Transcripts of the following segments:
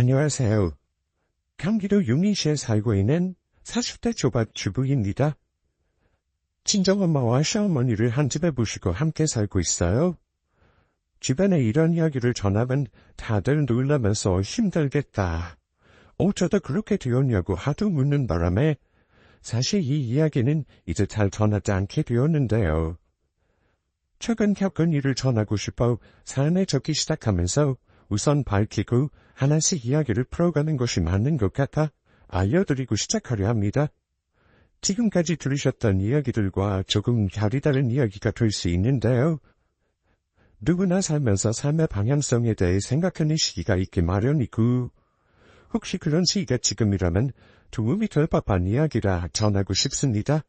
안녕하세요. 경기도 용인시에 살고 있는 40대 초반 주부입니다. 친정엄마와 시어머니를 한 집에 모시고 함께 살고 있어요. 주변에 이런 이야기를 전하면 다들 놀라면서 힘들겠다. 어쩌다 그렇게 되었냐고 하도 묻는 바람에 사실 이 이야기는 이제 잘 전하지 않게 되었는데요. 최근 겪은 일을 전하고 싶어 사연에 적기 시작하면서 우선 밝히고 하나씩 이야기를 풀어가는 것이 맞는 것 같아 알려드리고 시작하려 합니다. 지금까지 들으셨던 이야기들과 조금 결이 다른 이야기가 될 수 있는데요. 누구나 살면서 삶의 방향성에 대해 생각하는 시기가 있기 마련이고 혹시 그런 시기가 지금이라면 도움이 될 법한 이야기라 전하고 싶습니다.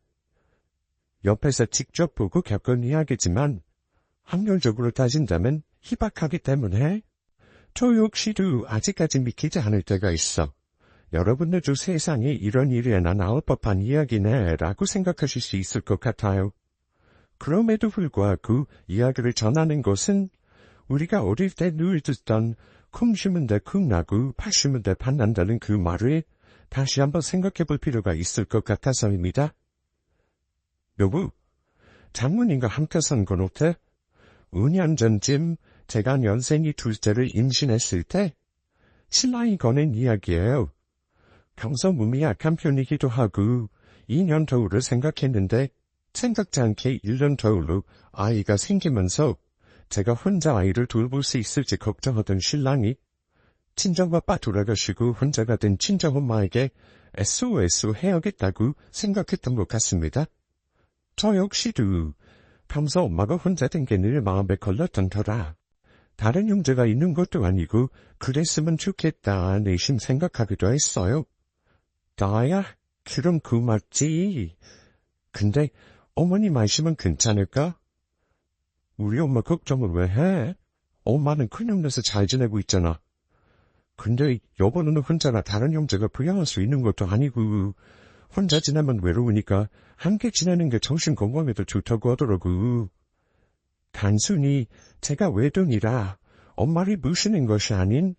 옆에서 직접 보고 겪은 이야기지만 확률적으로 따진다면 희박하기 때문에 저 역시도 아직까지 믿기지 않을 때가 있어. 여러분들도 세상에 이런 일이나 나올 법한 이야기네 라고 생각하실 수 있을 것 같아요. 그럼에도 불구하고 이야기를 전하는 것은 우리가 어릴 때 늘 듣던 쿵 심은 데 쿵 나고 팥 심은 데 팥 난다는 그 말을 다시 한번 생각해 볼 필요가 있을 것 같아서입니다. 여보, 장모님과 함께 산 건 어때? 5년 전쯤 제가 연생이 둘째를 임신했을 때 신랑이 꺼낸 이야기예요. 평소 몸이 약한 편이기도 하고 2년 터울을 생각했는데 생각지 않게 1년 터울로 아이가 생기면서 제가 혼자 아이를 돌볼 수 있을지 걱정하던 신랑이 친정아빠 돌아가시고 혼자가 된 친정엄마에게 SOS 해야겠다고 생각했던 것 같습니다. 저 역시도 평소 엄마가 혼자 된 게 늘 마음에 걸렸던 터라 다른 형제가 있는 것도 아니고 그랬으면 좋겠다 내심 생각하기도 했어요. 나야 그럼 그 맞지. 근데 어머니 말씀은 괜찮을까? 우리 엄마 걱정을 왜 해? 엄마는 큰형네서 잘 지내고 있잖아. 근데 여보는 혼자나 다른 형제가 부양할 수 있는 것도 아니고 혼자 지내면 외로우니까 함께 지내는 게 정신 건강에도 좋다고 하더라고. 단순히 제가 외동이라 엄마를 무시는 것이 아닌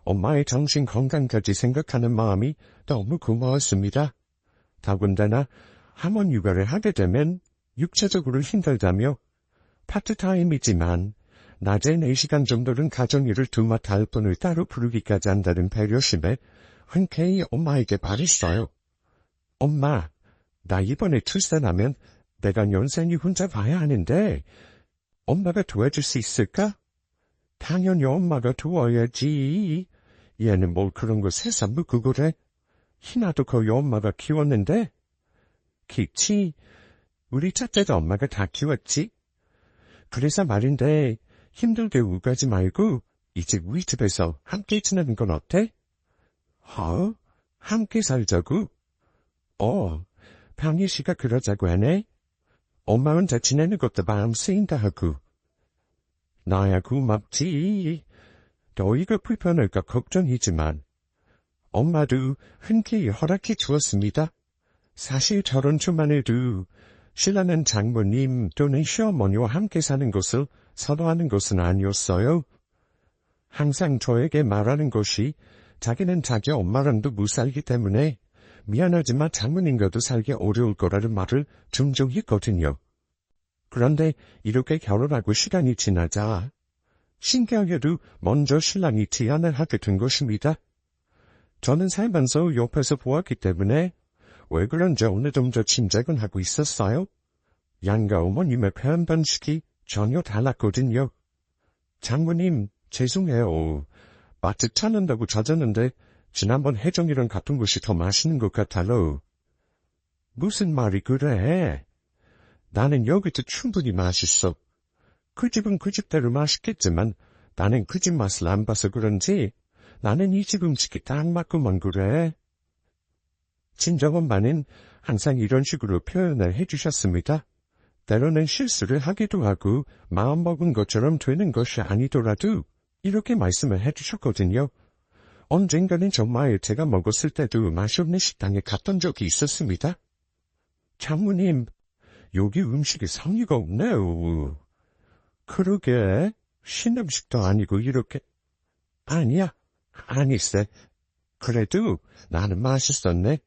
엄마의 정신 건강까지 생각하는 마음이 너무 고마웠습니다. 더군다나 한번 육아를 하게 되면 육체적으로 힘들다며 파트타임이지만 낮에 4시간 정도는 가정일을 도맡아 할 분을 따로 부르기까지 한다는 배려심에 흔쾌히 엄마에게 말했어요. 엄마, 나 이번에 출산하면 내가 연생이 혼자 봐야 하는데 엄마가 도와줄 수 있을까? 당연히 엄마가 도와야지. 얘는 뭘 그런 거 새삼 묻고 그래? 희나도 거의 엄마가 키웠는데? 그치? 우리 첫째도 엄마가 다 키웠지? 그래서 말인데 힘들게 우가지 말고 이제 우리 집에서 함께 지내는 건 어때? 함께 살자고? 방희 씨가 그러자고 하네? 엄마 혼자 지내는 것도 마음 쓰인다 하고. 나야 고맙지. 너희가 불편할까 걱정이지만 엄마도 흔쾌히 허락해 주었습니다. 사실 저런 주만 해도 신랑은 장모님 또는 시어머니와 함께 사는 것을 선호하는 것은 아니었어요. 항상 저에게 말하는 것이 자기는 자기 엄마랑도 못 살기 때문에 미안하지만 장모님과도 살기 어려울 거라는 말을 종종 했거든요. 그런데 이렇게 결혼하고 시간이 지나자 신기하게도 먼저 신랑이 제안을 하게 된 것입니다. 저는 살면서 옆에서 보았기 때문에 왜 그런지 어느 정도 짐작은 하고 있었어요. 양가 어머님의 표현 방식이 전혀 달랐거든요. 장모님, 죄송해요. 마트 찾는다고 찾았는데 지난번 해정이랑 같은 곳이 더 맛있는 것 같아요. 무슨 말이 그래? 나는 여기도 충분히 맛있어. 그 집은 그 집대로 맛있겠지만 나는 그 집 맛을 안 봐서 그런지 나는 이 집 음식이 딱 맞고만 그래. 친정엄마는 항상 이런 식으로 표현을 해주셨습니다. 때로는 실수를 하기도 하고 마음먹은 것처럼 되는 것이 아니더라도 이렇게 말씀을 해주셨거든요. 언젠가는 정말 제가 먹었을 때도 맛이 없는 식당에 갔던 적이 있었습니다. 장모님, 여기 음식이 성의가 없네요. 그러게, 신음식도 아니고 이렇게. 아니야, 아니세. 그래도 나는 맛있었네.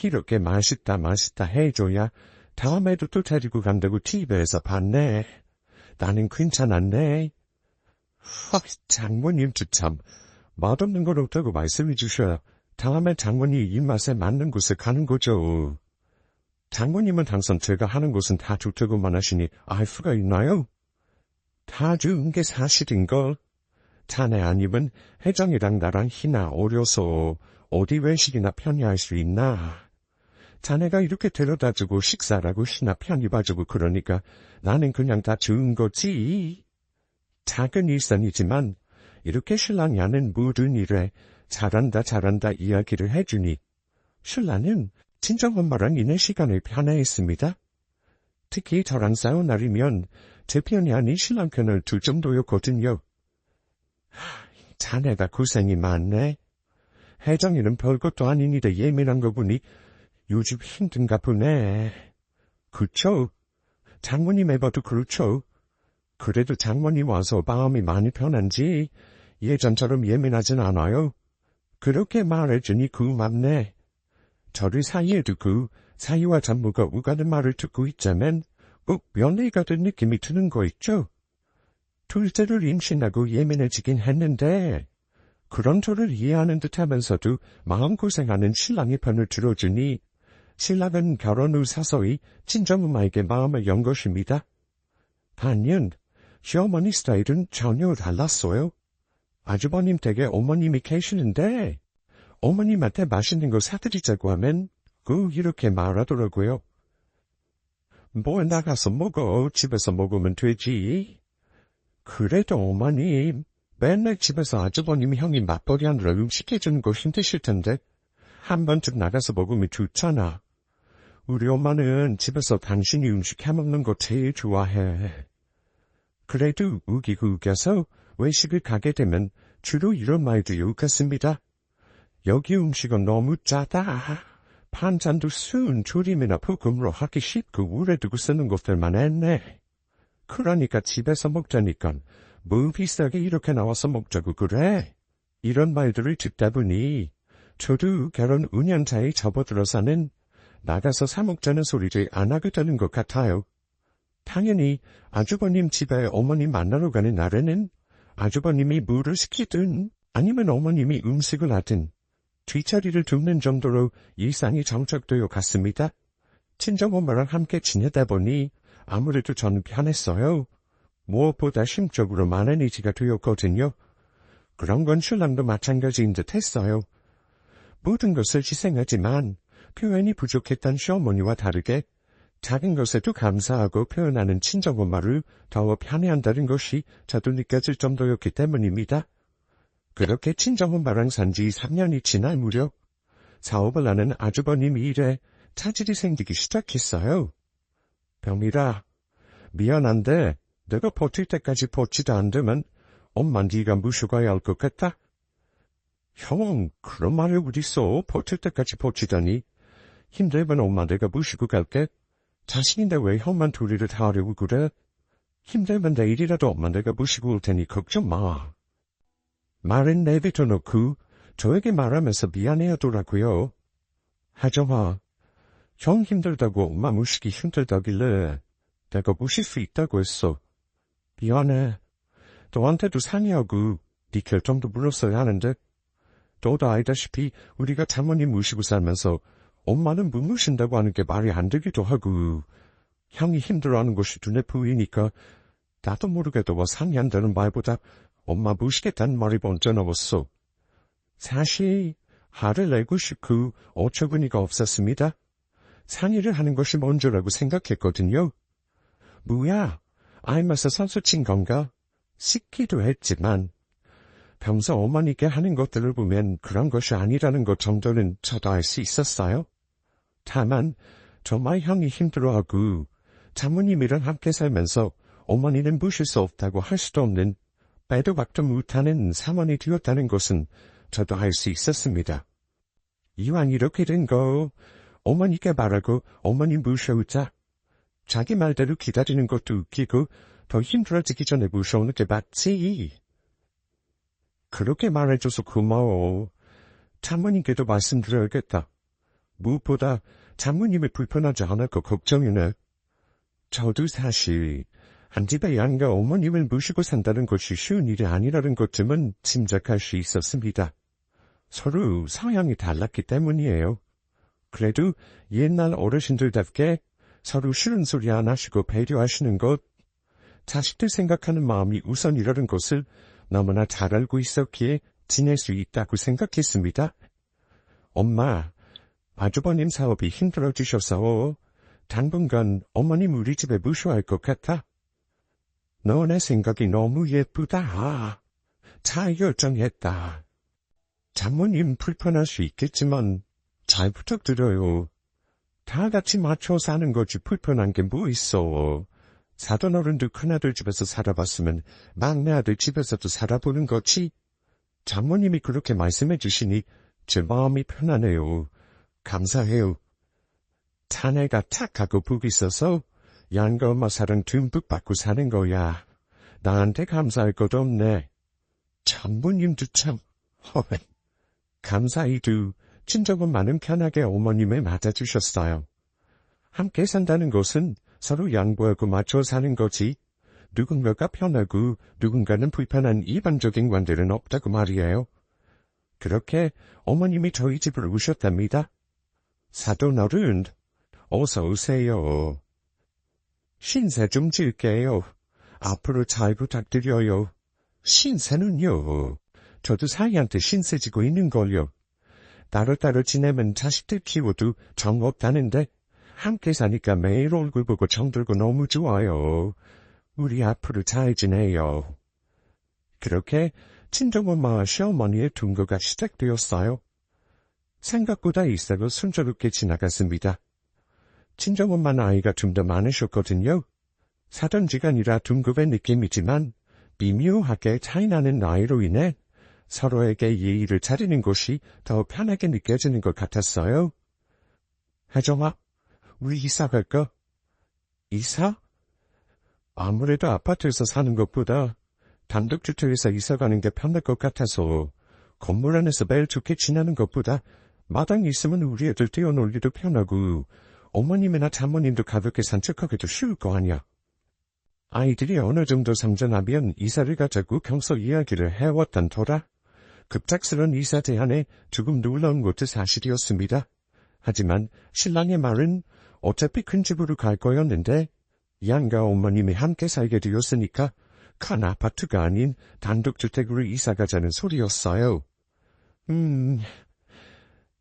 이렇게 맛있다 해줘야 다음에도 또 데리고 간다고 TV에서 봤네. 나는 괜찮았네. 장모님도 참 맛없는 걸 없다고 말씀해 주셔야 다음에 장모님 입맛에 맞는 곳에 가는 거죠. 장모님은 항상 제가 하는 것은 다 좋다고만 하시니 알 수가 있나요? 다 좋은 게 사실인걸. 자네 아니면 혜정이랑 나랑 희나 어려서 어디 외식이나 편히 할 수 있나. 자네가 이렇게 데려다주고 식사라고 희나 편히 봐주고 그러니까 나는 그냥 다 좋은 거지. 작은 일상이지만 이렇게 신랑이 하는 모든 일에 잘한다 이야기를 해주니 신랑은 친정엄마랑 있는 시간을 편해했습니다. 특히 저랑 싸운 날이면 제 편이 아닌 신랑 편을 둘 정도였거든요. 자네가 고생이 많네. 혜정이는 별것도 아닌 일에 예민한 거 보니 요즘 힘든가 보네. 그쵸? 장모님 해봐도 그렇죠. 그래도 장모님 와서 마음이 많이 편한지 예전처럼 예민하진 않아요. 그렇게 말해주니 고맙네. 저를 사이에 두고 사이와 장모가 오가는 말을 듣고 있자면 꼭 며느리가 된 느낌이 드는 거 있죠? 둘째를 임신하고 예민해지긴 했는데 그런 저를 이해하는 듯하면서도 마음고생하는 신랑의 편을 들어주니 신랑은 결혼 후 서서히 친정엄마에게 마음을 연 것입니다. 반면 시어머니 스타일은 전혀 달랐어요. 아주버님 댁에 어머님이 계시는데 어머님한테 맛있는 거 사드리자고 하면 꼭 이렇게 말하더라고요. 뭐 나가서 먹어. 집에서 먹으면 되지. 그래도 어머님, 맨날 집에서 아주버님 형이 맞벌이 하느라 음식 해주는 거 힘드실 텐데 한 번쯤 나가서 먹으면 좋잖아. 우리 엄마는 집에서 당신이 음식 해먹는 거 제일 좋아해. 그래도 우기서 외식을 가게 되면 주로 이런 말도 욕했습니다. 여기 음식은 너무 짜다. 반찬도 순 조림이나 볶음으로 하기 쉽고 오래 두고 쓰는 것들만 했네. 그러니까 집에서 먹자니까 뭐 비싸게 이렇게 나와서 먹자고 그래. 이런 말들을 듣다 보니 저도 결혼 5년 차에 접어들어서는 나가서 사 먹자는 소리를 안 하게 되는 것 같아요. 당연히 아주버님 집에 어머니 만나러 가는 날에는 아주버님이 물을 시키든 아니면 어머님이 음식을 하든 뒷자리를 돕는 정도로 일상이 정착되어 갔습니다. 친정엄마랑 함께 지내다 보니 아무래도 저는 편했어요. 무엇보다 심적으로 많은 의지가 되었거든요. 그런 건 신랑도 마찬가지인 듯 했어요. 모든 것을 희생하지만 표현이 부족했던 시어머니와 다르게 작은 것에도 감사하고 표현하는 친정엄마를 더 편애한다는 것이 저도 느껴질 정도였기 때문입니다. 그렇게 친정엄마랑 산 지 3년이 지날 무렵 사업을 하는 아주버님 일에 차질이 생기기 시작했어요. 병미라, 미안한데 내가 버틸 때까지 버티다 안 되면 엄마 네가 모셔가야 할 것 같다. 형, 그런 말이 어딨어. 버틸 때까지 버티다니. 힘들면 엄마 내가 모시고 갈게. 자신인데 왜 형만 둘이를 다 하려고 그래? 힘들면 내일이라도 엄마 내가 모시고 올 테니 걱정 마. 말은 내뱉어 놓고 저에게 말하면서 미안해하더라고요. 하정아, 형 힘들다고 엄마 모시기 힘들다길래 내가 모실 수 있다고 했어. 미안해. 너한테도 상의하고 네 결정도 물었어야 하는데 너도 알다시피 우리가 장모님 모시고 살면서 엄마는 못 모신다고 하는 게 말이 안 되기도 하고 형이 힘들어하는 것이 눈에 보이니까 나도 모르게도 뭐 상의한다는 말보다 엄마 모시겠다는 말이 먼저 나왔어. 사실 화를 내고 싶고 어처구니가 없었습니다. 상의를 하는 것이 먼저라고 생각했거든요. 뭐야, 알면서 선수 친 건가? 싶기도 했지만 평소 어머니께 하는 것들을 보면 그런 것이 아니라는 것 정도는 저도 알 수 있었어요. 다만 정말 형이 힘들어하고 장모님이랑 함께 살면서 어머니는 모실 수 없다고 할 수도 없는 빼도 박도 못하는 사원이 되었다는 것은 저도 알 수 있었습니다. 이왕 이렇게 된 거 어머니께 말하고 어머니 모셔오자. 자기 말대로 기다리는 것도 웃기고 더 힘들어지기 전에 모셔오는 게 맞지. 그렇게 말해줘서 고마워. 장모님께도 말씀드려야겠다. 무엇보다 장모님이 불편하지 않을까 걱정이네. 저도 사실 한 집에 양가 어머님을 모시고 산다는 것이 쉬운 일이 아니라는 것쯤은 짐작할 수 있었습니다. 서로 성향이 달랐기 때문이에요. 그래도 옛날 어르신들답게 서로 싫은 소리 안 하시고 배려하시는 것, 자식들 생각하는 마음이 우선이라는 것을 너무나 잘 알고 있었기에 지낼 수 있다고 생각했습니다. 엄마, 아주버님 사업이 힘들어지셔서 당분간 어머님 우리 집에 모셔야 할 것 같아. 너네 생각이 너무 예쁘다. 잘 결정했다. 장모님 불편할 수 있겠지만 잘 부탁드려요. 다 같이 맞춰 사는 거지 불편한 게 뭐 있어. 사돈 어른도 큰아들 집에서 살아봤으면 막내 아들 집에서도 살아보는 거지. 장모님이 그렇게 말씀해 주시니 제 마음이 편하네요. 감사해요. 자네가 착하고 복 있어서 양가 엄마 사랑 듬뿍 받고 사는 거야. 나한테 감사할 것 없네. 장모님도 참, 허웬. 감사히도 친정엄마는 편하게 어머님을 맞아주셨어요. 함께 산다는 것은 서로 양보하고 맞춰 사는 거지. 누군가가 편하고 누군가는 불편한 일반적인 관들은 없다고 말이에요. 그렇게 어머님이 저희 집을 오셨답니다. 사돈 어른, 어서 오세요. 신세 좀 질게요. 앞으로 잘 부탁드려요. 신세는요. 저도 사이한테 신세 지고 있는걸요. 따로따로 지내면 자식들 키워도 정 없다는데 함께 사니까 매일 얼굴 보고 정들고 너무 좋아요. 우리 앞으로 잘 지내요. 그렇게 친정엄마와 시어머니의 동거가 시작되었어요. 생각보다 이사가 순조롭게 지나갔습니다. 친정엄마 나이가 좀 더 많으셨거든요. 사돈지간이라 동급의 느낌이지만 미묘하게 차이나는 나이로 인해 서로에게 예의를 차리는 것이 더 편하게 느껴지는 것 같았어요. 혜정아, 우리 이사 갈까? 이사? 아무래도 아파트에서 사는 것보다 단독주택에서 이사 가는 게 편할 것 같아서 건물 안에서 매일 좋게 지내는 것보다 마당에 있으면 우리 애들 뛰어놀기도 편하고 어머님이나 장모님도 가볍게 산책하기도 쉬울 거 아니야. 아이들이 어느 정도 성장하면 이사를 가자고 평소 이야기를 해왔단 터라 급작스런 이사 제안에 조금 놀라운 것도 사실이었습니다. 하지만 신랑의 말은 어차피 큰 집으로 갈 거였는데 양가 어머님이 함께 살게 되었으니까 큰 아파트가 아닌 단독주택으로 이사 가자는 소리였어요.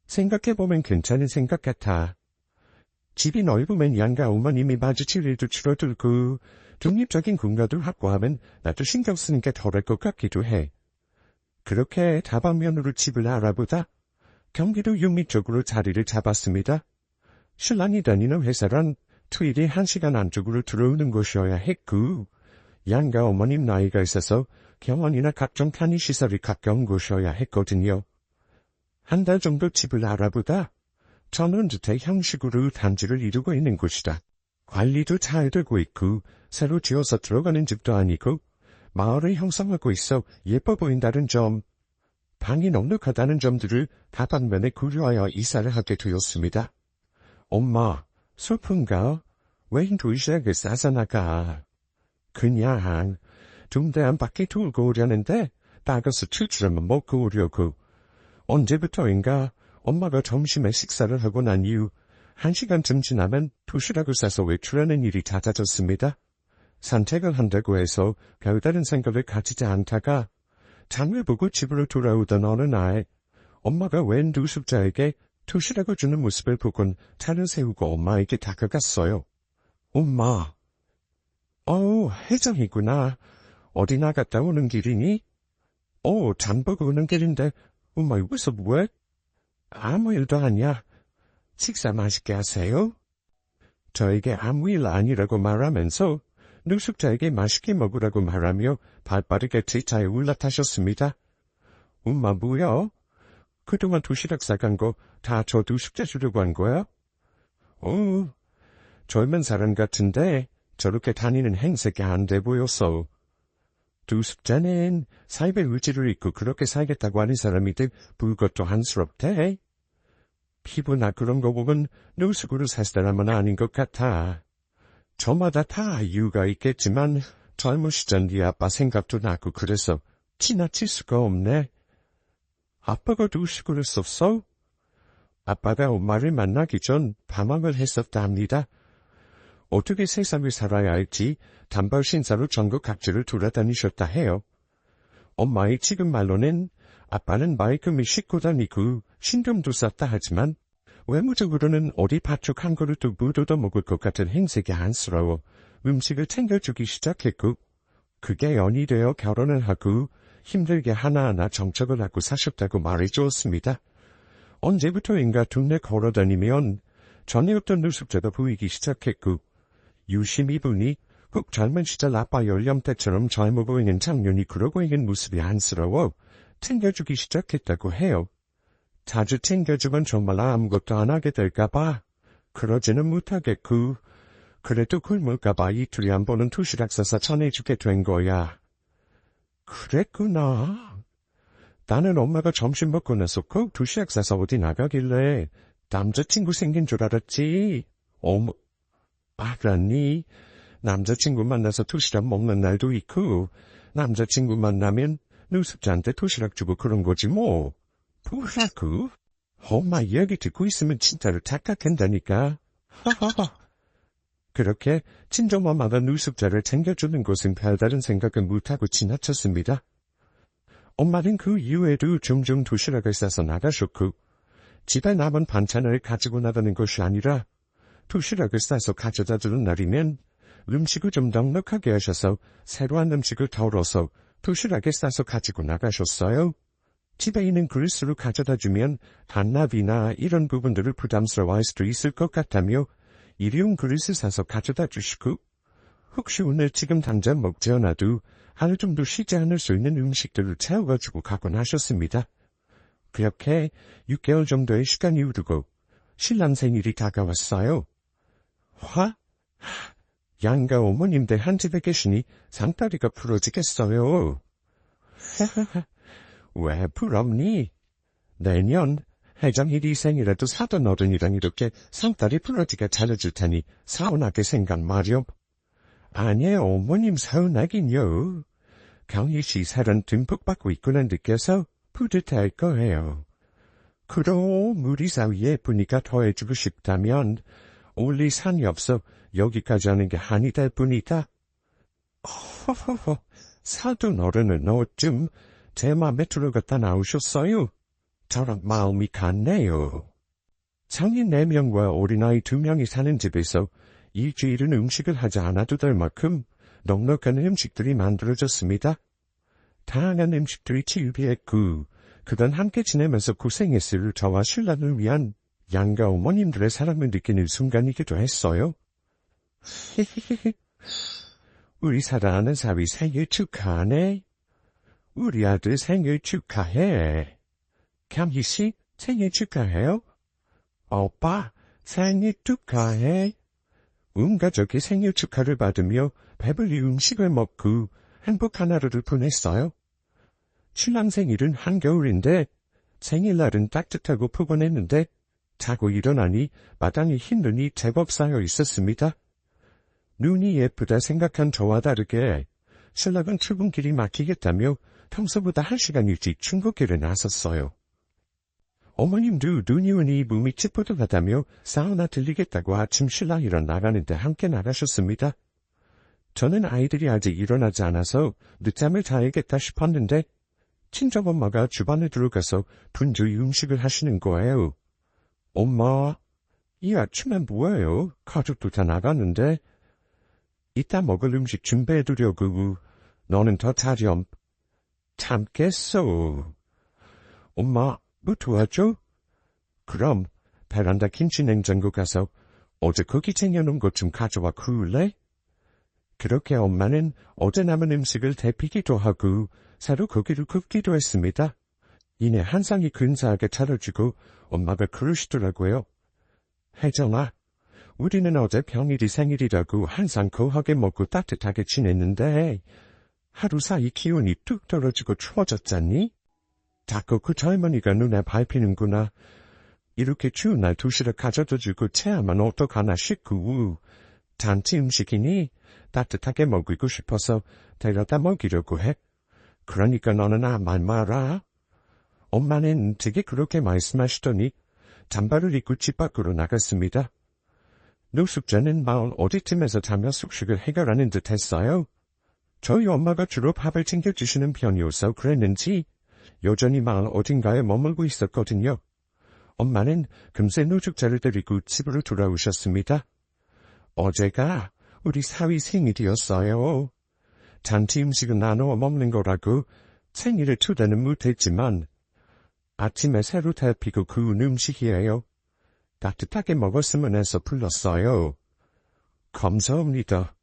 생각해보면 괜찮은 생각 같아. 집이 넓으면 양가 어머님이 마주칠 일도 줄어들고 독립적인 공간도 확보하면 나도 신경 쓰는 게 덜할 것 같기도 해. 그렇게 다방면으로 집을 알아보다 경기도 육리 쪽으로 자리를 잡았습니다. 신랑이 다니는 회사란 토일이 1시간 안쪽으로 들어오는 곳이어야 했고 양가 어머님 나이가 있어서 병원이나 각종 편의시설이 가까운 곳이어야 했거든요. 한 달 정도 집을 알아보다 전원주택 형식으로 단지를 이루고 있는 곳이다. 관리도 잘 되고 있고 새로 지어서 들어가는 집도 아니고 마을을 형성하고 있어 예뻐 보인다는 점, 방이 넉넉하다는 점들을 다방면에 고려하여 이사를 하게 되었습니다. 엄마, 슬픈가? 왜 도시락을 싸서 나가? 그냥 동대안 밖에 돌고 오려는데 나가서 출출하면 먹고 오려고. 언제부터인가 엄마가 점심에 식사를 하고 난 이후 1시간쯤 지나면 도시락을 싸서 외출하는 일이 잦아졌습니다. 산책을 한다고 해서 별다른 생각을 가지지 않다가 장을 보고 집으로 돌아오던 어느 날 엄마가 웬 노숙자에게 도시락을 주는 모습을 보곤 차를 세우고 엄마에게 다가갔어요. 엄마. 혜정이구나. 어디 나갔다 오는 길이니? 장 보고 오는 길인데 엄마 여기서 뭐해? 아무 일도 아니야. 식사 맛있게 하세요. 저에게 아무 일 아니라고 말하면서 노숙자에게 맛있게 먹으라고 말하며 발빠르게 제 차에 올라타셨습니다. 엄마 뭐야? 그동안 도시락 싸간 거 다 저 노숙자 주려고 한 거야? 젊은 사람 같은데 저렇게 다니는 행색이 안 돼 보였어. 두 숙자는 사입의 의지를 잊고 그렇게 살겠다고 하는 사람이들 불것도 한스럽대. 피부나 그런 거 보면 노숙으로 살 사람은 아닌 것 같아. 저마다 다 이유가 있겠지만 젊으시던 네 아빠 생각도 나고 그래서 지나칠 수가 없네. 아빠가 노숙을 했었어? 아빠가 엄마를 만나기 전 방황을 했었답니다. 어떻게 세상을 살아야 할지 단발 신사로 전국 각지를 돌아다니셨다 해요. 엄마의 지금 말로는 아빠는 말끔히 씻고 다니고 신경도 썼다 하지만 외모적으로는 어디 팥죽 한 그릇도 못 얻어먹을 것 같은 행색이 안쓰러워 음식을 챙겨주기 시작했고 그게 연이 되어 결혼을 하고 힘들게 하나하나 정착을 하고 사셨다고 말해주었습니다. 언제부터인가 동네 걸어다니면 전에 없던 노숙자가 보이기 시작했고 유심히 보니 꼭 젊은 시절 아빠 연령대처럼 젊어 보이는 장년이 그러고 있는 모습이 안쓰러워 챙겨주기 시작했다고 해요. 자주 챙겨주면 정말 아무것도 안 하게 될까봐 그러지는 못하겠고 그래도 굶을까봐 이틀에 한 번은 도시락 싸서 전해주게 된 거야. 그랬구나. 나는 엄마가 점심 먹고 나서 꼭 도시락 싸서 어디 나가길래 남자친구 생긴 줄 알았지. 어머, 알았니? 남자친구 만나서 도시락 먹는 날도 있고 남자친구 만나면 노숙자한테 도시락 주고 그런 거지 뭐. 뭐라고? 엄마 이야기 듣고 있으면 진짜로 착각한다니까. 하하하. 그렇게 친정엄마가 노숙자를 챙겨주는 것은 별다른 생각은 못하고 지나쳤습니다. 엄마는 그 이후에도 종종 도시락을 싸서 나가셨고 집에 남은 반찬을 가지고 나가는 것이 아니라 도시락을 싸서 가져다 주는 날이면 음식을 좀 넉넉하게 하셔서 새로운 음식을 덜어서 도시락에 싸서 가지고 나가셨어요. 집에 있는 그릇으로 가져다 주면 반납이나 이런 부분들을 부담스러워할 수도 있을 것 같다며 일회용 그릇을 사서 가져다 주시고 혹시 오늘 지금 당장 먹지 않아도 하루 정도 쉬지 않을 수 있는 음식들을 채워가지고 가곤 하셨습니다. 그렇게 6개월 정도의 시간이 흐르고 신랑 생일이 다가왔어요. 양가 어머님들 한 집에 계시니 상다리가 부러지겠어요. 왜 부럽니? 내년 회장일이 생이라도 사돈 어른이랑 이렇게 상다리 부러지게 잘해줄 테니 서운하게 생각 마렴. 아니에요, 어머님 서운하긴요. 경희씨 살은 듬뿍 받고 있구나 느껴서 뿌듯할 거예요. 그럼 우리 사위 예쁘니까 더해주고 싶다면 올리 산이 없어 여기까지 하는 게 한이 될 뿐이다. 허허허, 사돈 어른은 어쩜 제 맘에 들어갔다 나오셨어요? 저랑 마음이 같네요. 성인 4명과 어린아이 2명이 사는 집에서 일주일은 음식을 하지 않아도 될 만큼 넉넉한 음식들이 만들어졌습니다. 다양한 음식들이 즐비했고 그간 함께 지내면서 고생했을 저와 신랑을 위한 양가 어머님들의 사랑을 느끼는 순간이기도 했어요. 우리 사랑하는 사위 생일 축하하네. 우리 아들 생일 축하해. 경희씨 생일 축하해요. 오빠 생일 축하해. 온 가족이 생일 축하를 받으며 배불리 음식을 먹고 행복한 하루를 보냈어요. 신랑 생일은 한겨울인데 생일날은 따뜻하고 포근했는데 자고 일어나니 마당에 흰 눈이 제법 쌓여 있었습니다. 눈이 예쁘다 생각한 저와 다르게 신랑은 출근길이 막히겠다며 평소보다 1시간 일찍 출근길에 나섰어요. 어머님도 눈이 오니 몸이 찌뿌둥하다며 사우나 들리겠다고 아침 신랑이랑 나가는데 함께 나가셨습니다. 저는 아이들이 아직 일어나지 않아서 늦잠을 자야겠다 싶었는데 친정엄마가 주방에 들어가서 분주히 음식을 하시는 거예요. 엄마, 이 아침엔 뭐예요? 가족도 다 나갔는데. 이따 먹을 음식 준비해두려고. 너는 더 자렴. 참겠어. 엄마, 뭐 도와줘? 그럼 베란다 김치 냉장고 가서 어제 고기 쟁여놓은 것 좀 가져와 구울래? 그렇게 엄마는 어제 남은 음식을 데피기도 하고 새로 고기를 굽기도 했습니다. 이내 한 상이 근사하게 차려주고 엄마가 그러시더라고요. 혜정아, 우리는 어제 병일이 생일이라고 한 상 거하게 먹고 따뜻하게 지냈는데 하루 사이 기온이 뚝 떨어지고 추워졌잖니? 자꾸 그 젊은이가 눈에 밟히는구나. 이렇게 추운 날 도시락 가져다 주고 체하면 어떡하나 싶고, 잔치 음식이니 따뜻하게 먹이고 싶어서 데려다 먹이려고 해. 그러니까 너는 아무 말 마라. 엄마는 되게 그렇게 말씀하시더니 잠바를 입고 집 밖으로 나갔습니다. 노숙자는 마을 어디쯤에서 자며 숙식을 해결하는 듯 했어요. 저희 엄마가 주로 밥을 챙겨주시는 편이어서 그랬는지 여전히 마을 어딘가에 머물고 있었거든요. 엄마는 금세 노숙자를 데리고 집으로 돌아오셨습니다. 어제가 우리 사위 생일이었어요. 잔치 음식은 나누어 먹는 거라고 생일을 초대는 못했지만 아침에 새로 데피고 구운 음식이에요. 따뜻하게 먹었으면 해서 불렀어요. 감사합니다.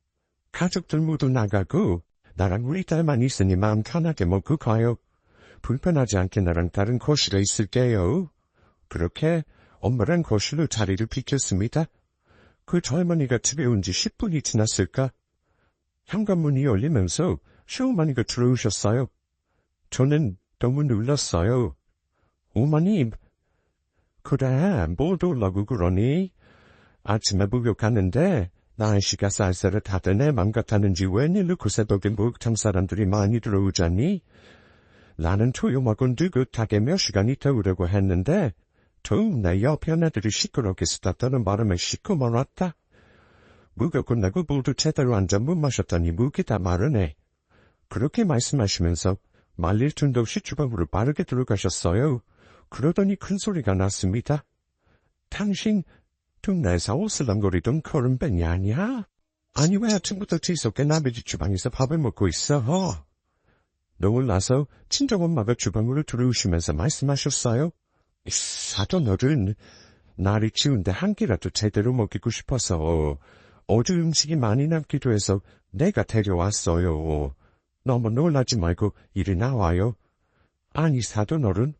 가족들 모두 나가고 나랑 우리 딸만 있으니 마음 편하게 먹고 가요. 불편하지 않게 나랑 다른 거실에 있을게요. 그렇게 엄마랑 거실로 자리를 비켰습니다. 그 젊은이가 집에 온 지 10분이 지났을까? 현관문이 열리면서 시어머니가 들어오셨어요. 저는 너무 놀랐어요. 어머님, 그래, 뭘 놀라고 그러니? 아침에 목욕하는데 날씨가 쌀쌀하다 내 맘 같았는지 웬일로 그 새벽에 목욕탕 사람들이 많이 들어오자니? 나는 조용하고 느긋하게 몇 시간 있다 오려고 했는데 더욱 내 옆에 애들이 시끄럽게 쓰다더는 바람에 씻고 말았다. 목욕 끝나고 물도 제대로 앉아 못 마셨더니 목이 다 마르네. 그렇게 말씀하시면서 말릴 틈도 없이 주방으로 빠르게 들어가셨어요. 그러더니 큰 소리가 났습니다. 당신 동네에서 오슬렁거리던 거름뱅이 아니야? 아니 왜 아침부터 지속게 남의 집 주방에서 밥을 먹고 있어? 놀라서 친정엄마가 주방으로 들어오시면서 말씀하셨어요. 사돈어른, 날이 추운데 한 끼라도 제대로 먹이고 싶어서 어제 음식이 많이 남기도 해서 내가 데려왔어요. 너무 놀라지 말고 이리 나와요. 아니 사돈어른,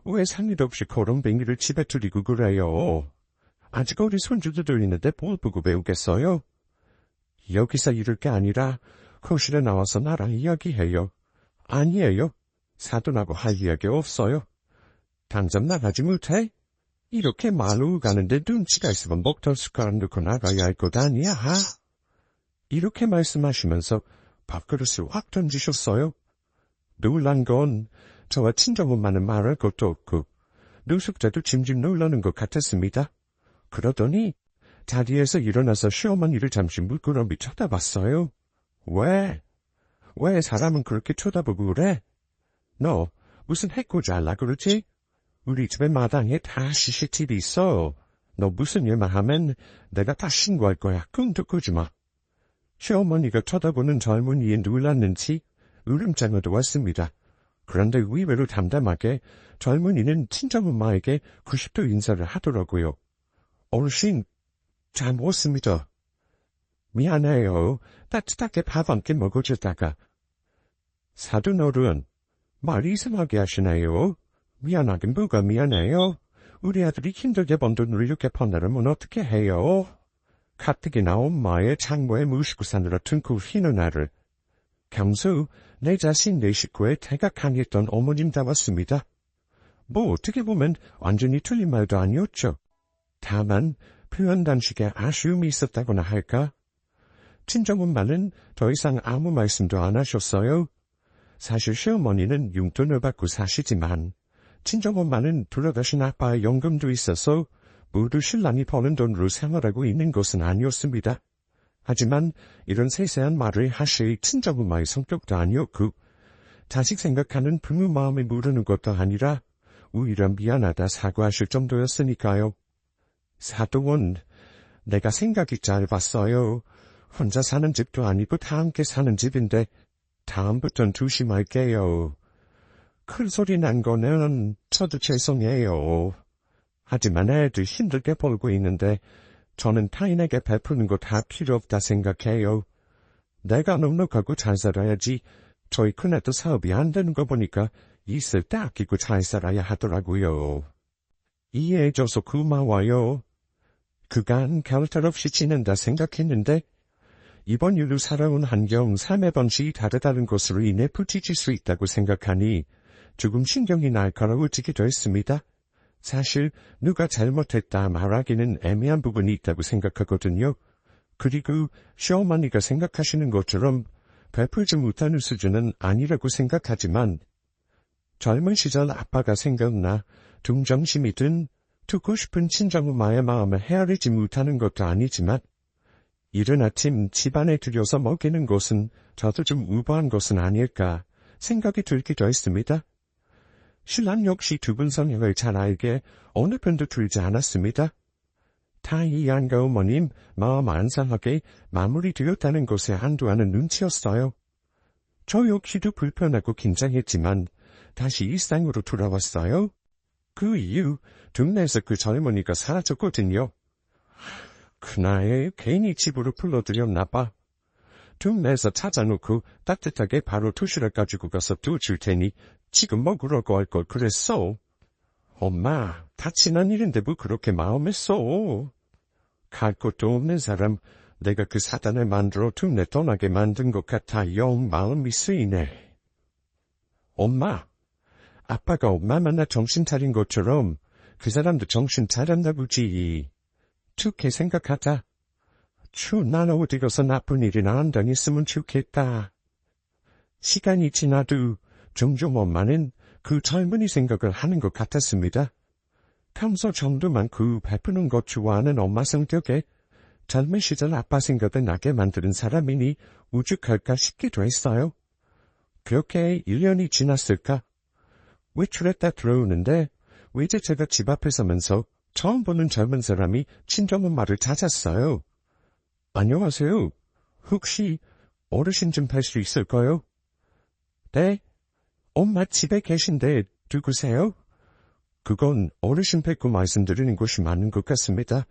왜 상의도 없이 거름뱅이를 집에 두리고 그래요? 아직 우리 손주들 있는데 뭘 보고 배우겠어요? 여기서 이럴 게 아니라 거실에 나와서 나랑 이야기해요. 아니에요. 사돈하고 할 이야기 없어요. 당장 나가지 못해? 이렇게 말로 가는데 눈치가 있으면 먹던 숟가락 넣고 나가야 할 것 아니야? 이렇게 말씀하시면서 밥그릇을 확 던지셨어요. 놀란 건 저와 친정엄마는 말할 것도 없고 노숙자도 짐짓 놀라는 것 같았습니다. 그러더니 자리에서 일어나서 시어머니를 잠시 물끄러미 쳐다봤어요. 왜? 왜 사람은 그렇게 쳐다보고 그래? 너 무슨 해코지 할라 그러지? 우리 집에 마당에 다 CCTV 있어. 너 무슨 일만 하면 내가 다 신고할 거야. 끙 듣고지 마. 시어머니가 쳐다보는 젊은이에 놀랐는지 울음장을 놓았습니다. 그런데 의외로 담담하게 젊은이는 친정엄마에게 90도 인사를 하더라고요. 어르신, 잘 먹었습니다. 미안해요. 따뜻하게 밥 한 끼 먹어주다가. 사돈어른, 말 이상하게 하시네요. 미안하긴 뭐가 미안해요. 우리 아들이 힘들게 번 돈을 이렇게 퍼내려면 어떻게 해요? 가뜩이나 엄마의 장모에 무시고 사느라 등골 휘는 아를. 경수, 내 자신 내 식구에 태가 강했던 어머님다웠습니다. 뭐 어떻게 보면 완전히 틀린 말도 아니었죠. 다만 표현 단식에 아쉬움이 있었다거나 할까? 친정엄마는 더 이상 아무 말씀도 안 하셨어요. 사실 시어머니는 용돈을 받고 사시지만 친정엄마는 돌아가신 아빠의 연금도 있어서 모두 신랑이 버는 돈으로 생활하고 있는 것은 아니었습니다. 하지만 이런 세세한 말을 하실 친정엄마의 성격도 아니었고 자식 생각하는 부모 마음에 모르는 것도 아니라 오히려 미안하다 사과하실 정도였으니까요. 사돈은 내가 생각이 짧았어요. 혼자 사는 집도 아니고 다 함께 사는 집인데 다음부턴 조심할게요. 큰 소리 난 거는 저도 죄송해요. 하지만 애들 힘들게 벌고 있는데 저는 타인에게 베푸는 거 다 필요 없다 생각해요. 내가 넉넉하고 잘 살아야지. 저희 큰애도 사업이 안 되는 거 보니까 있을 때 아끼고 잘 살아야 하더라고요. 이해해줘서 고마워요. 그간 별탈 없이 지낸다 생각했는데 이번 일로 살아온 환경, 삶의 방식이 다르다는 것으로 인해 부딪힐 수 있다고 생각하니 조금 신경이 날카로워지기도 했습니다. 사실 누가 잘못했다 말하기는 애매한 부분이 있다고 생각하거든요. 그리고 시어머니가 생각하시는 것처럼 베풀지 못하는 수준은 아니라고 생각하지만 젊은 시절 아빠가 생각나 동정심이든 두고 싶은 친정엄마의 마음을 헤아리지 못하는 것도 아니지만 이른 아침 집안에 들여서 먹이는 것은 저도 좀 우보한 것은 아닐까 생각이 들기도 했습니다. 신랑 역시 두 분 성향을 잘 알게 어느 편도 들지 않았습니다. 다이 양가 어머님 마음 안 상하게 마무리되었다는 것에 안도하는 눈치였어요. 저 역시도 불편하고 긴장했지만 다시 일상으로 돌아왔어요. 그 이후 동네에서 그 젊은이가 사라졌거든요. 그나에 괜히 집으로 불러들였나 봐. 동네에서 찾아놓고 따뜻하게 바로 도시락 가지고 가서 둬줄 테니 지금 먹으라고 할 걸 그랬어. 엄마, 다 지난 일인데 뭐 그렇게 마음에 써. 갈 곳도 없는 사람, 내가 그 사단을 만들어 동네 떠나게 만든 것 같아 영 마음이 쓰이네. 엄마, 아빠가 엄마 만나 정신 차린 것처럼 그 사람도 정신 차렸나 보지. 좋게 생각하자. 난 어디 가서 나쁜 일이나 안 다녔으면 좋겠다. 시간이 지나도 종종 엄마는 그 젊은이 생각을 하는 것 같았습니다. 평소 정도 많고 베푸는 것 좋아하는 엄마 성격에 젊은 시절 아빠 생각을 나게 만드는 사람이니 우죽할까 싶기도 했어요. 그렇게 1년이 지났을까? 외출했다 들어오는데 외제차가 집 앞에 서면서 처음 보는 젊은 사람이 친정엄마를 찾았어요. 안녕하세요. 혹시 어르신 좀 뵐 수 있을까요? 네. 엄마 집에 계신데 누구세요? 그건 어르신 뵙고 말씀드리는 곳이 많은 것 같습니다.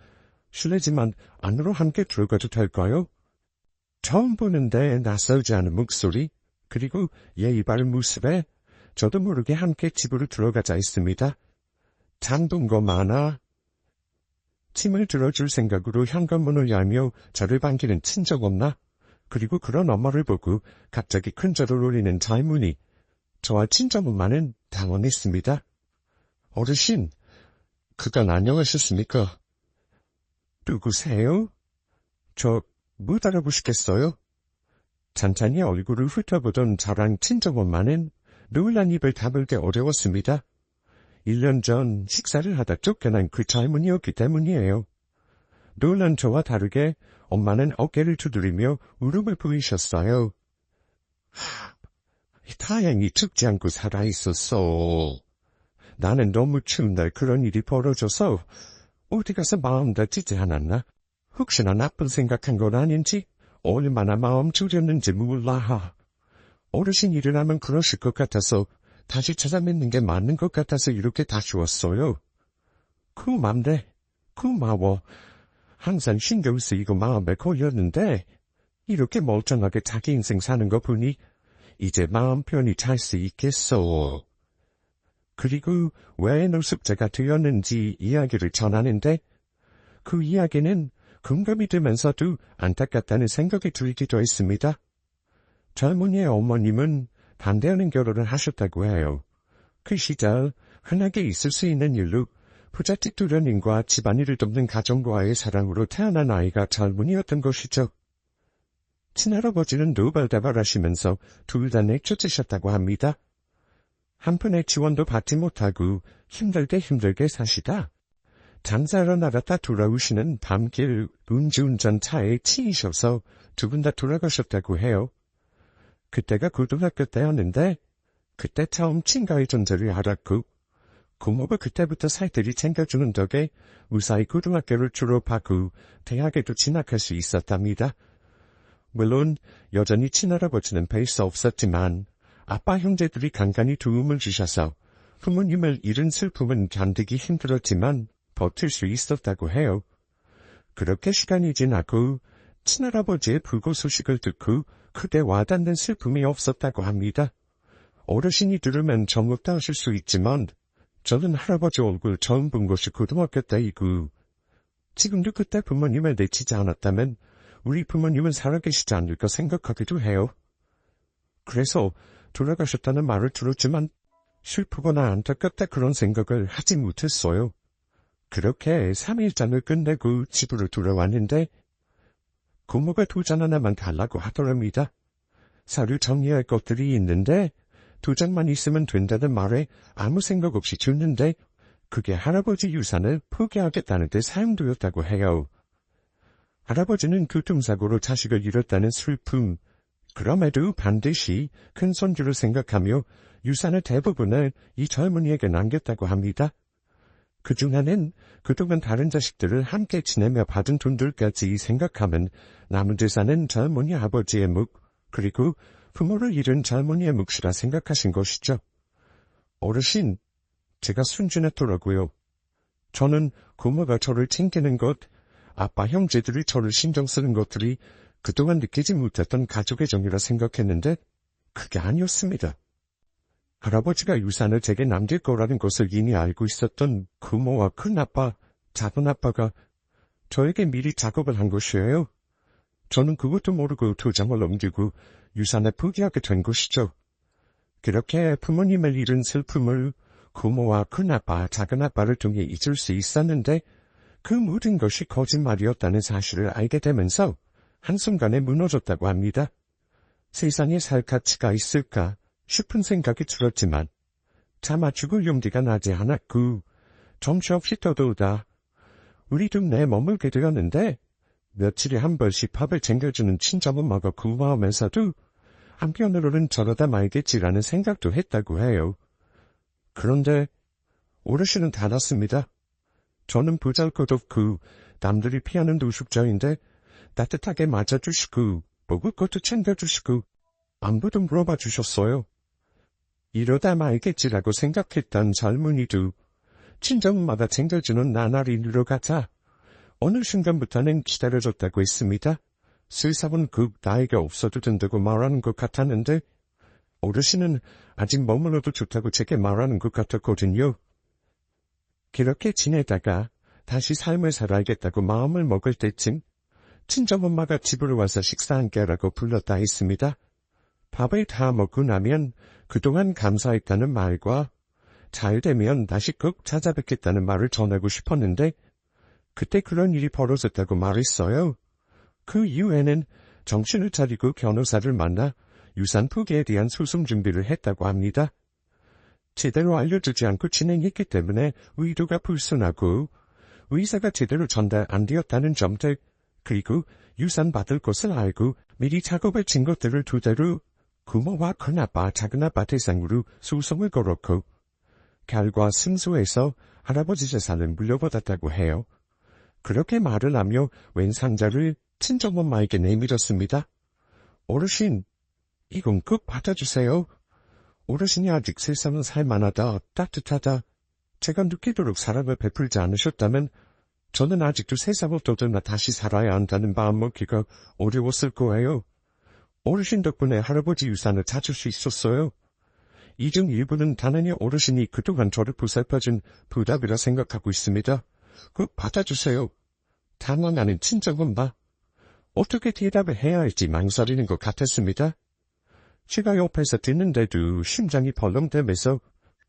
실례지만 안으로 함께 들어가도 될까요? 처음 보는데 낯설지 않은 목소리, 그리고 예의 바른 모습에 저도 모르게 함께 집으로 들어가자 했습니다. 장본 거 많아. 침을 들어줄 생각으로 현관문을 열며 저를 반기는 친정엄마, 그리고 그런 엄마를 보고 갑자기 큰 절을 올리는 젊은이, 저와 친정엄마는 당황했습니다. 어르신, 그간 안녕하셨습니까? 누구세요? 저 못 알아보시겠어요? 찬찬히 얼굴을 훑어보던 저랑 친정엄마는 놀란 입을 다물기 어려웠습니다. 1년 전 식사를 하다 쫓겨난 그 젊은이였기 때문이에요. 놀란 저와 다르게 엄마는 어깨를 두드리며 울음을 보이셨어요. 다행히 죽지 않고 살아있었어. 나는 너무 추운 날 그런 일이 벌어져서 어디 가서 마음 다치지 않았나? 혹시나 나쁜 생각한 건 아닌지 얼마나 마음 졸였는지 몰라. 어르신 일어나면 그러실 것 같아서 다시 찾아뵙는 게 맞는 것 같아서 이렇게 다시 왔어요. 고맙네. 고마워. 항상 신경 쓰이고 마음에 걸렸는데 이렇게 멀쩡하게 자기 인생 사는 거 보니 이제 마음 편히 잘 수 있겠어. 그리고 왜 노숙자가 되었는지 이야기를 전하는데 그 이야기는 공감이 되면서도 안타깝다는 생각이 들기도 했습니다. 젊은이의 어머님은 반대하는 결혼을 하셨다고 해요. 그 시절 흔하게 있을 수 있는 일로 부잣집 도련님과 집안일을 돕는 가정과의 사랑으로 태어난 아이가 젊은이였던 것이죠. 친할아버지는 노발대발하시면서 둘 다 내쫓으셨다고 합니다. 한푼의 지원도 받지 못하고 힘들게 사시다 장사하러 나갔다 돌아오시는 밤길 음주운전 차에 치이셔서 두 분 다 돌아가셨다고 해요. 그때가 고등학교 때였는데 그때 처음 친가의 존재를 알았고 고모가 그때부터 살뜰히 챙겨주는 덕에 무사히 고등학교를 졸업하고 대학에도 진학할 수 있었답니다. 물론 여전히 친할아버지는 뵐 수 없었지만 아빠 형제들이 간간히 도움을 주셔서 부모님을 잃은 슬픔은 견디기 힘들었지만 버틸 수 있었다고 해요. 그렇게 시간이 지나고 친할아버지의 불고 소식을 듣고 크게 와닿는 슬픔이 없었다고 합니다. 어르신이 들으면 정없다 하실 수 있지만 저는 할아버지 얼굴 처음 본 것이 고등학교 때이고 지금도 그때 부모님을 내치지 않았다면 우리 부모님은 살아계시지 않을까 생각하기도 해요. 그래서 돌아가셨다는 말을 들었지만 슬프거나 안타깝다 그런 생각을 하지 못했어요. 그렇게 3일장을 끝내고 집으로 돌아왔는데 고모가 2장 하나만 달라고 하더랍니다. 서류 정리할 것들이 있는데 2장만 있으면 된다는 말에 아무 생각 없이 줬는데 그게 할아버지 유산을 포기하겠다는 데 사용되었다고 해요. 할아버지는 교통사고로 자식을 잃었다는 슬픔, 그럼에도 반드시 큰 손주를 생각하며 유산의 대부분을 이 젊은이에게 남겼다고 합니다. 그중 하나는 그동안 다른 자식들을 함께 지내며 받은 돈들까지 생각하면 남은 재산은 젊은이 아버지의 몫, 그리고 부모를 잃은 젊은이의 몫이라 생각하신 것이죠. 어르신, 제가 순진했더라고요. 저는 고모가 저를 챙기는 것, 아빠 형제들이 저를 신경 쓰는 것들이 그동안 느끼지 못했던 가족의 정이라 생각했는데 그게 아니었습니다. 할아버지가 유산을 제게 남길 거라는 것을 이미 알고 있었던 고모와 큰아빠, 작은아빠가 저에게 미리 작업을 한 것이에요. 저는 그것도 모르고 2장을 넘기고 유산을 포기하게 된 것이죠. 그렇게 부모님을 잃은 슬픔을 고모와 큰아빠, 작은아빠를 통해 잊을 수 있었는데 그 모든 것이 거짓말이었다는 사실을 알게 되면서 한순간에 무너졌다고 합니다. 세상에 살 가치가 있을까 싶은 생각이 들었지만 차마 죽을 용기가 나지 않았고 정처없이 떠돌다 우리 동네에 머물게 되었는데 며칠에 한 번씩 밥을 챙겨주는 친정엄마가 고마우면서도 한편으로는 저러다 말겠지라는 생각도 했다고 해요. 그런데 어르신은 달랐습니다. 저는 보잘것없고 남들이 피하는 노숙자인데 따뜻하게 맞아주시고 먹을 것도 챙겨주시고 안부도 물어봐 주셨어요. 이러다 말겠지라고 생각했던 젊은이도 친정엄마가 챙겨주는 나날이 늘어가자 어느 순간부터는 기다려줬다고 했습니다. 슬사은 나이가 없어도 된다고 말하는 것 같았는데 어르신은 아직 머물러도 좋다고 제게 말하는 것 같았거든요. 그렇게 지내다가 다시 삶을 살아야겠다고 마음을 먹을 때쯤 친정엄마가 집으로 와서 식사 함께 하라고 불렀다 했습니다. 밥을 다 먹고 나면 그동안 감사했다는 말과 잘 되면 다시 꼭 찾아뵙겠다는 말을 전하고 싶었는데 그때 그런 일이 벌어졌다고 말했어요. 그 이후에는 정신을 차리고 변호사를 만나 유산 포기에 대한 소송 준비를 했다고 합니다. 제대로 알려주지 않고 진행했기 때문에 의도가 불순하고 의사가 제대로 전달 안 되었다는 점들, 그리고 유산 받을 것을 알고 미리 작업을 친 것들을 토대로 고모와 큰아빠, 작은아빠 대상으로 소송을 걸었고 결과 승소해서 할아버지 재산을 물려받았다고 해요. 그렇게 말을 하며 웬 상자를 친정엄마에게 내밀었습니다. 어르신, 이건 꼭 받아주세요. 어르신이 아직 세상은 살만하다, 따뜻하다. 제가 느끼도록 사랑을 베풀지 않으셨다면 저는 아직도 세상을 떠들며 다시 살아야 한다는 마음먹기가 어려웠을 거예요. 어르신 덕분에 할아버지 유산을 찾을 수 있었어요. 이 중 일부는 당연히 어르신이 그동안 저를 보살펴준 보답이라 생각하고 있습니다. 꼭 받아주세요. 다만 나는 친정엄마. 어떻게 대답을 해야 할지 망설이는 것 같았습니다. 제가 옆에서 듣는데도 심장이 벌렁대면서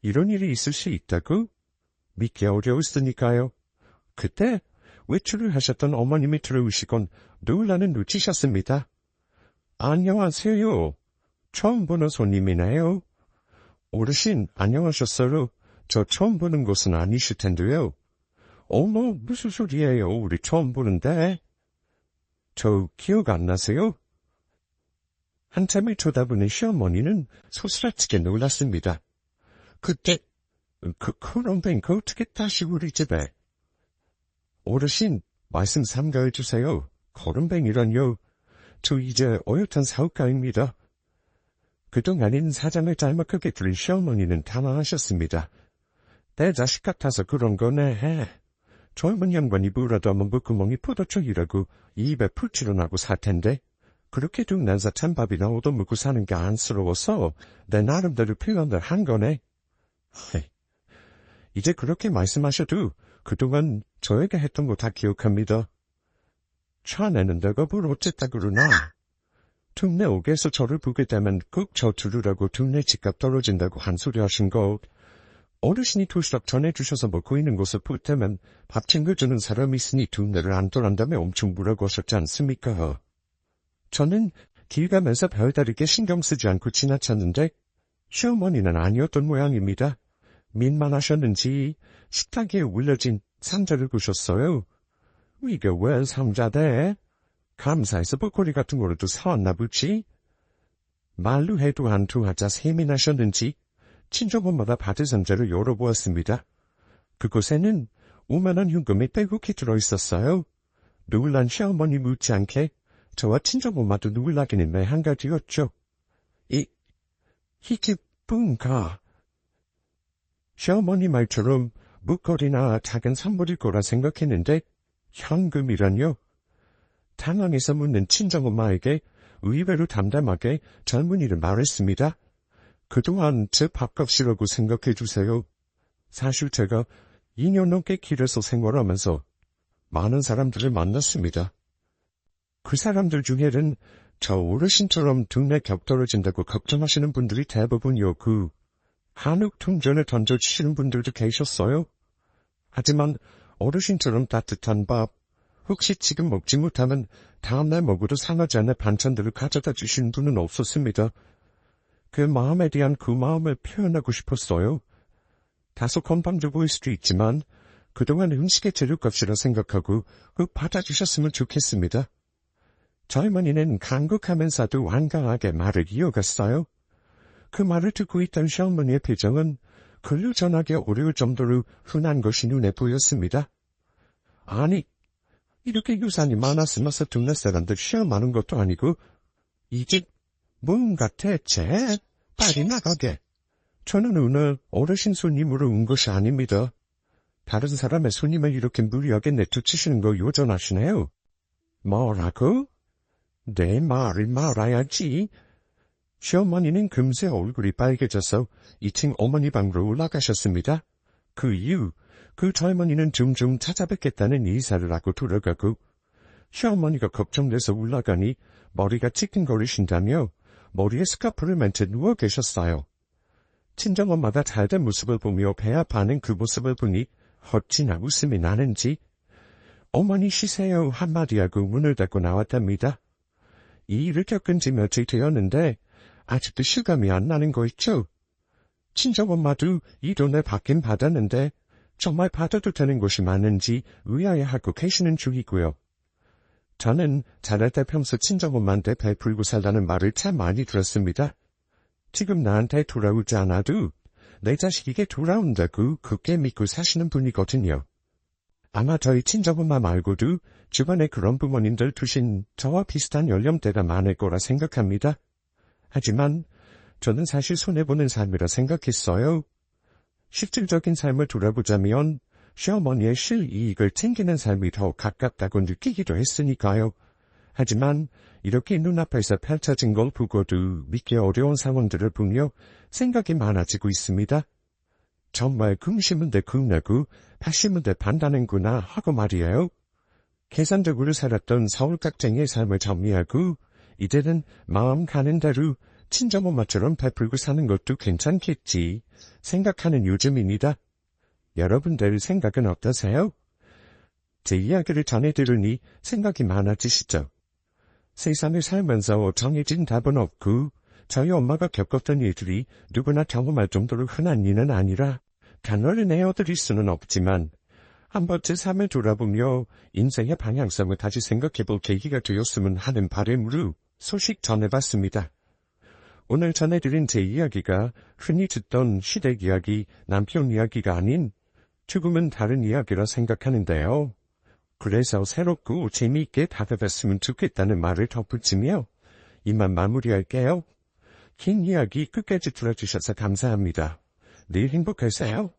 이런 일이 있을 수 있다고? 믿기 어려웠으니까요. 그때 외출을 하셨던 어머님이 들어오시곤 놀라는 눈치셨습니다. 안녕하세요. 처음 보는 손님이네요. 어르신, 안녕하셨어요. 저 처음 보는 것은 아니실 텐데요. 어머, 무슨 소리예요. 우리 처음 보는데. 저 기억 안 나세요? 한참을 쳐다보는 시어머니는 소스라치게 놀랐습니다. 그때, 그런 뱅크 어떻게 다시 우리 집에? 어르신, 말씀 삼가해주세요. 거름뱅이란요. 저 이제 어엿한 사업가입니다. 그동안인 사장을 짤막하게 들은 시어머니는 당황하셨습니다. 내 자식 같아서 그런 거네. 젊은 양반이 뭐라도 하면 목구멍이 포도청이라고 입에 풀칠을 나고 살 텐데 그렇게 둥난사 찬밥이나 얻어먹고 사는 게 안쓰러워서 내 나름대로 표현을 한 거네. 이제 그렇게 말씀하셔도 그동안 저에게 했던 거 다 기억합니다. 차내는다고 뭘 어쨌다 그러나. 동네 옥에서 저를 보게 되면 꼭 저 들으라고 동네 집값 떨어진다고 한 소리 하신 거. 어르신이 도시락 전해주셔서 먹고 있는 곳을 볼 때면 밥 챙겨주는 사람이 있으니 동네를 안 떠난다며 엄청 뭐라고 하셨지 않습니까? 저는 길 가면서 별다르게 신경 쓰지 않고 지나쳤는데 시어머니는 아니었던 모양입니다. 민망하셨는지 식탁에 올려진 상자를 보셨어요. 이게 왜 상자대? 감사해서 목걸이 같은 거라도 사왔나 보지? 말로 해도 안 통하자 세민하셨는지 친정엄마가 받은 상자를 열어보았습니다. 그곳에는 5만원 현금이 빼곡히 들어있었어요. 놀란 시어머니 못지않게 저와 친정엄마도 놀라기는 매한가지였죠. 이게 뭔가? 시어머니 말처럼 목걸이나 작은 선물일 거라 생각했는데 현금이란요? 당황해서 묻는 친정엄마에게 의외로 담담하게 젊은이를 말했습니다. 그동안 제 밥값이라고 생각해주세요. 사실 제가 2년 넘게 길에서 생활하면서 많은 사람들을 만났습니다. 그 사람들 중에는 저 어르신처럼 동네 격 떨어진다고 걱정하시는 분들이 대부분이었고 한국 통전을 던져주시는 분들도 계셨어요. 하지만 어르신처럼 따뜻한 밥, 혹시 지금 먹지 못하면 다음날 먹어도 상하지 않는 반찬들을 가져다 주신 분은 없었습니다. 그 마음에 대한 그 마음을 표현하고 싶었어요. 다소 건방져 보일 수도 있지만 그동안 음식의 재료값이라 생각하고 꼭 받아주셨으면 좋겠습니다. 젊은이는 간곡하면서도 완강하게 말을 이어갔어요. 그 말을 듣고 있던 시어머니의 표정은 글로 전하기 어려울 정도로 흔한 것이 눈에 보였습니다. 아니, 이렇게 유산이 많았으면서 동네 사람들 시험하는 것도 아니고 이게 뭔가 대체? 빨리 나가게. 저는 오늘 어르신 손님으로 온 것이 아닙니다. 다른 사람의 손님을 이렇게 무리하게 내쫓으시는 거 요전하시네요. 뭐라고? 내 말을 말아야지. 시어머니는 금세 얼굴이 빨개져서 2층 어머니 방으로 올라가셨습니다. 그 이후 그 젊은이는 종종 찾아뵙겠다는 이사를 하고 돌아가고 시어머니가 걱정돼서 올라가니 머리가 찌끈거리신다며 머리에 스카프를 맨 채 누워 계셨어요. 친정엄마가 잘된 모습을 보며 배 아파하는 그 모습을 보니 어찌나 웃음이 나는지 어머니 쉬세요 한마디 하고 문을 닫고 나왔답니다. 이 일을 겪은 지 며칠 되었는데 아직도 실감이 안 나는 거 있죠? 친정엄마도 이 돈을 받긴 받았는데 정말 받아도 되는 곳이 많은지 의아해하고 계시는 중이고요. 저는 자랄 때 평소 친정엄마한테 베풀고 살라는 말을 참 많이 들었습니다. 지금 나한테 돌아오지 않아도 내 자식에게 돌아온다고 굳게 믿고 사시는 분이거든요. 아마 저희 친정엄마 말고도 주변에 그런 부모님들 두신 저와 비슷한 연령대가 많을 거라 생각합니다. 하지만 저는 사실 손해보는 삶이라 생각했어요. 실질적인 삶을 돌아보자면 시어머니의 실이익을 챙기는 삶이 더 가깝다고 느끼기도 했으니까요. 하지만 이렇게 눈앞에서 펼쳐진 걸 보고도 믿기 어려운 상황들을 보며 생각이 많아지고 있습니다. 정말 궁심은 데 궁나고 바심은 데 반다는구나 하고 말이에요. 계산적으로 살았던 서울깍쟁이의 삶을 정리하고 이제는 마음 가는 대로 친정엄마처럼 베풀고 사는 것도 괜찮겠지 생각하는 요즘입니다. 여러분들 생각은 어떠세요? 제 이야기를 전해들으니 생각이 많아지시죠? 세상을 살면서 정해진 답은 없고 저희 엄마가 겪었던 일들이 누구나 경험할 정도로 흔한 일은 아니라 단어를 내어드릴 수는 없지만 한번 제 삶을 돌아보며 인생의 방향성을 다시 생각해볼 계기가 되었으면 하는 바람으로 소식 전해봤습니다. 오늘 전해드린 제 이야기가 흔히 듣던 시댁 이야기, 남편 이야기가 아닌 조금은 다른 이야기라 생각하는데요. 그래서 새롭고 재미있게 다가갔으면 좋겠다는 말을 덧붙이며 이만 마무리할게요. 긴 이야기 끝까지 들어주셔서 감사합니다. 늘 행복하세요.